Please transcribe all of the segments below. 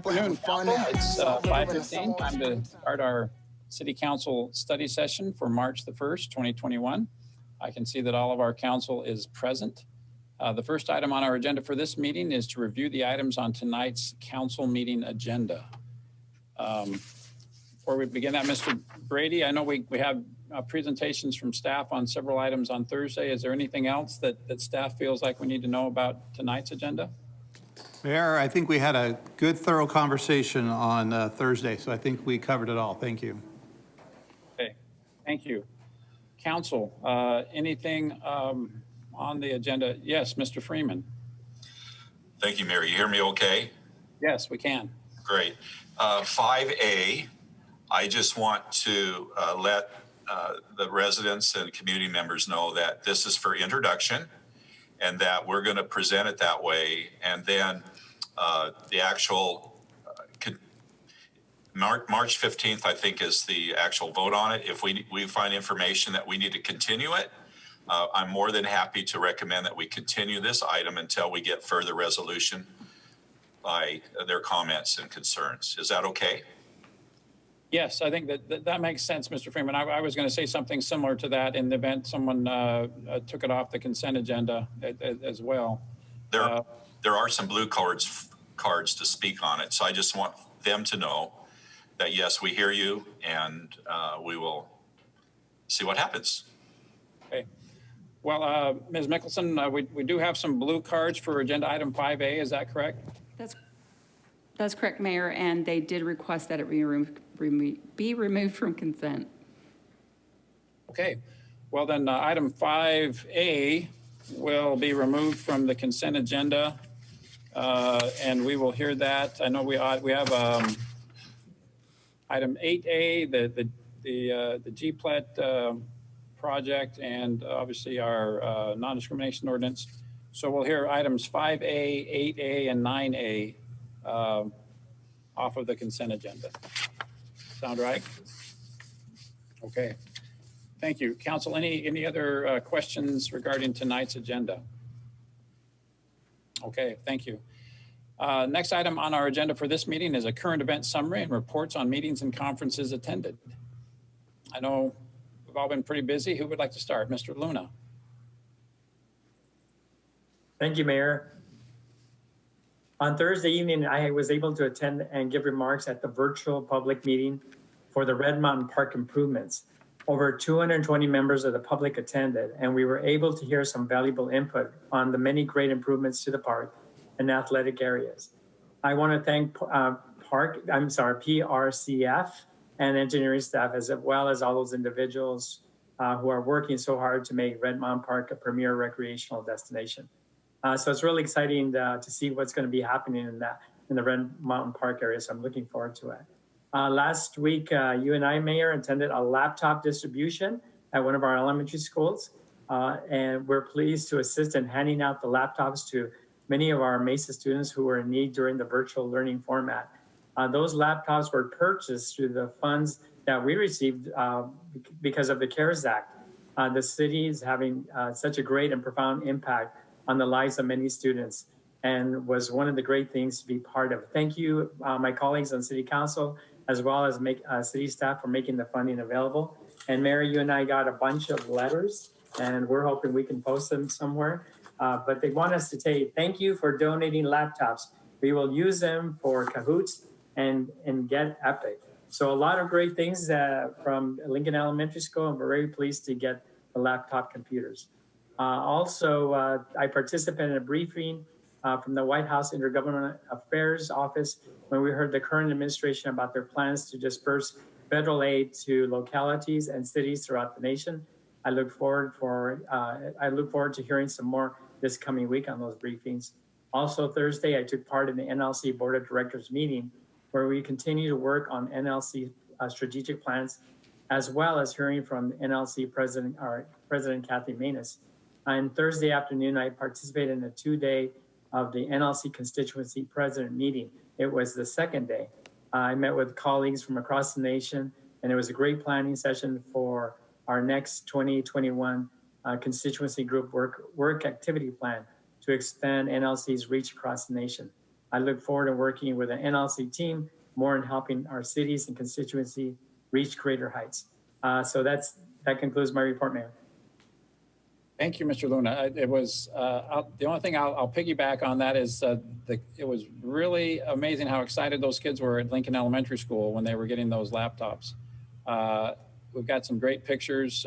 Afternoon, Council. It's 5:15. Time to start our City Council study session for March the 1st, 2021. I can see that all of our council is present. The first item on our agenda for this meeting is to review the items on tonight's council meeting agenda. Before we begin that, Mr. Brady, I know we have presentations from staff on several items on Thursday. Is there anything else that staff feels like we need to know about tonight's agenda? Mayor, I think we had a good, thorough conversation on Thursday, so I think we covered it all. Thank you. Okay, thank you. Council, anything on the agenda? Yes, Mr. Freeman. Thank you, Mayor. You hear me okay? Yes, we can. Great. 5A, I just want to let the residents and community members know that this is for introduction and that we're going to present it that way. And then the actual March 15th, I think, is the actual vote on it. If we find information that we need to continue it, I'm more than happy to recommend that we continue this item until we get further resolution by their comments and concerns. Is that okay? Yes, I think that makes sense, Mr. Freeman. I was going to say something similar to that in the event someone took it off the consent agenda as well. There are some blue cards to speak on it, so I just want them to know that yes, we hear you, and we will see what happens. Okay. Well, Ms. Mickelson, we do have some blue cards for agenda item 5A. Is that correct? That's correct, Mayor, and they did request that it be removed from consent. Okay. Well, then item 5A will be removed from the consent agenda, and we will hear that. I know we have item 8A, the GPLET project, and obviously our non-discrimination ordinance. So we'll hear items 5A, 8A, and 9A off of the consent agenda. Sound right? Okay. Thank you. Council, any other questions regarding tonight's agenda? Okay, thank you. Next item on our agenda for this meeting is a current event summary and reports on meetings and conferences attended. I know we've all been pretty busy. Who would like to start? Mr. Luna. Thank you, Mayor. On Thursday evening, I was able to attend and give remarks at the virtual public meeting for the Red Mountain Park improvements. Over 220 members of the public attended, and we were able to hear some valuable input on the many great improvements to the park and athletic areas. I want to thank PRCF and engineering staff, as well as all those individuals who are working so hard to make Red Mountain Park a premier recreational destination. So it's really exciting to see what's going to be happening in the Red Mountain Park area. So I'm looking forward to it. Last week, you and I, Mayor, attended a laptop distribution at one of our elementary schools. And we're pleased to assist in handing out the laptops to many of our MESA students who were in need during the virtual learning format. Those laptops were purchased through the funds that we received because of the CARES Act. The city is having such a great and profound impact on the lives of many students, and was one of the great things to be part of. Thank you, my colleagues on City Council, as well as city staff for making the funding available. And Mayor, you and I got a bunch of letters, and we're hoping we can post them somewhere. But they want us to say thank you for donating laptops. We will use them for Kahoots and Get Epic. So a lot of great things from Lincoln Elementary School, and we're very pleased to get the laptop computers. Also, I participated in a briefing from the White House Intergovernmental Affairs Office when we heard the current administration about their plans to disperse federal aid to localities and cities throughout the nation. I look forward to hearing some more this coming week on those briefings. Also Thursday, I took part in the NLC Board of Directors meeting where we continue to work on NLC strategic plans, as well as hearing from NLC President Kathy Manis. On Thursday afternoon, I participated in a 2-day of the NLC constituency president meeting. It was the second day. I met with colleagues from across the nation, and it was a great planning session for our next 2021 constituency group work activity plan to expand NLC's reach across the nation. I look forward to working with the NLC team more in helping our cities and constituency reach greater heights. So that concludes my report, Mayor. Thank you, Mr. Luna. It was the only thing I'll piggyback on that is it was really amazing how excited those kids were at Lincoln Elementary School when they were getting those laptops. We've got some great pictures.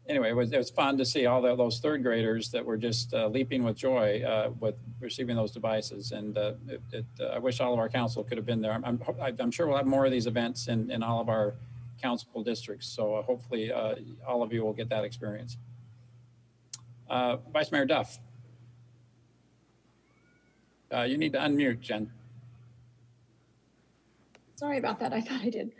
Anyway, it was fun to see all those third graders that were just leaping with joy with receiving those devices. And I wish all of our council could have been there. I'm sure we'll have more of these events in all of our council districts. So hopefully all of you will get that experience. Vice Mayor Duff. You need to unmute, Jen. Sorry about that. I thought I did.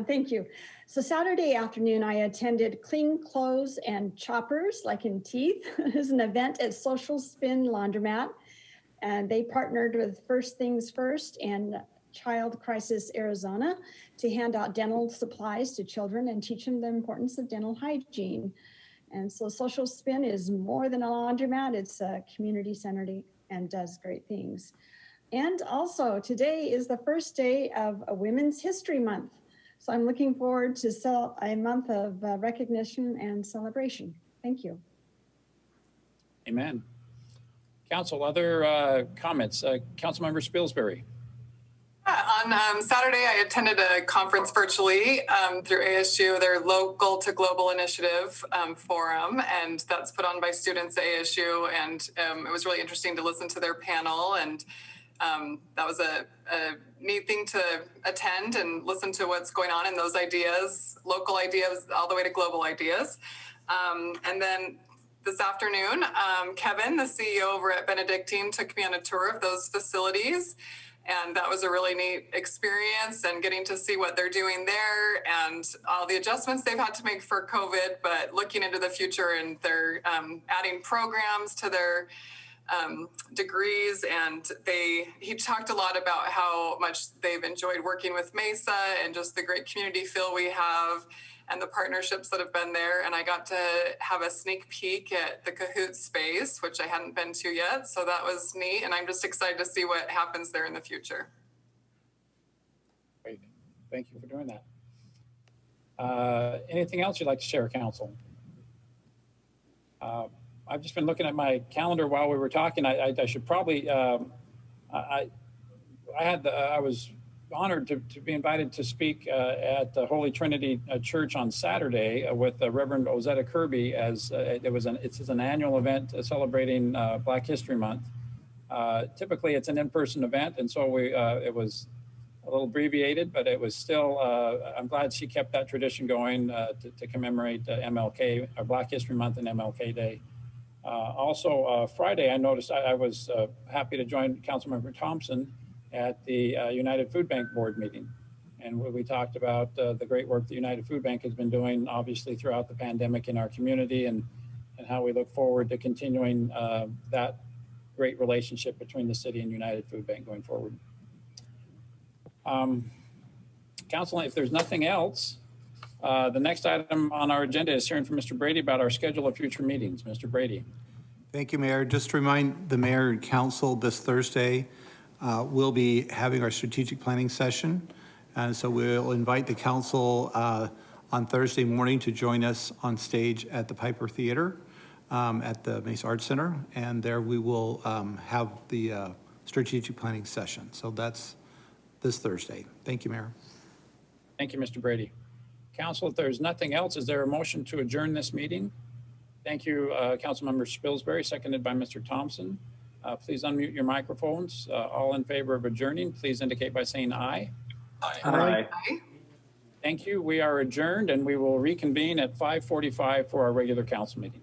Thank you. So Saturday afternoon, I attended Clean Clothes and Choppers, like in teeth. It was an event at Social Spin Laundromat. And they partnered with First Things First and Child Crisis Arizona to hand out dental supplies to children and teach them the importance of dental hygiene. And so Social Spin is more than a laundromat. It's a community center and does great things. And also today is the first day of a Women's History Month. So I'm looking forward to a month of recognition and celebration. Thank you. Amen. Council, other comments? Councilmember Spilsbury. On Saturday, I attended a conference virtually through ASU, their Local to Global Initiative forum, and that's put on by students at ASU. And it was really interesting to listen to their panel, and that was a neat thing to attend and listen to what's going on in those ideas, local ideas, all the way to global ideas. And then this afternoon, Kevin, the CEO over at Benedictine, took me on a tour of those facilities. And that was a really neat experience, and getting to see what they're doing there and all the adjustments they've had to make for COVID, but looking into the future, and they're adding programs to their degrees. And he talked a lot about how much they've enjoyed working with Mesa and just the great community feel we have and the partnerships that have been there. And I got to have a sneak peek at the Kahoot space, which I hadn't been to yet. So that was neat. And I'm just excited to see what happens there in the future. Great. Thank you for doing that. Anything else you'd like to share, Council? I've just been looking at my calendar while we were talking. I should probably, I was honored to be invited to speak at the Holy Trinity Church on Saturday with Reverend Ozetta Kirby, as it's an annual event celebrating Black History Month. Typically it's an in-person event, and so it was a little abbreviated, but it was still, I'm glad she kept that tradition going to commemorate MLK, or Black History Month and MLK Day. Also, Friday, I noticed I was happy to join Councilmember Thompson at the United Food Bank board meeting. And we talked about the great work the United Food Bank has been doing, obviously, throughout the pandemic in our community, and how we look forward to continuing that great relationship between the city and United Food Bank going forward. Council, if there's nothing else, the next item on our agenda is hearing from Mr. Brady about our schedule of future meetings. Mr. Brady. Thank you, Mayor. Just to remind the mayor and council, this Thursday, we'll be having our strategic planning session. And so we'll invite the council on Thursday morning to join us on stage at the Piper Theater at the Mesa Arts Center. And there we will have the strategic planning session. So that's this Thursday. Thank you, Mayor. Thank you, Mr. Brady. Council, if there's nothing else, is there a motion to adjourn this meeting? Thank you, Councilmember Spilsbury, seconded by Mr. Thompson. Please unmute your microphones. All in favor of adjourning, please indicate by saying aye. Aye. Aye. Aye. Thank you. We are adjourned, and we will reconvene at 5:45 for our regular council meeting.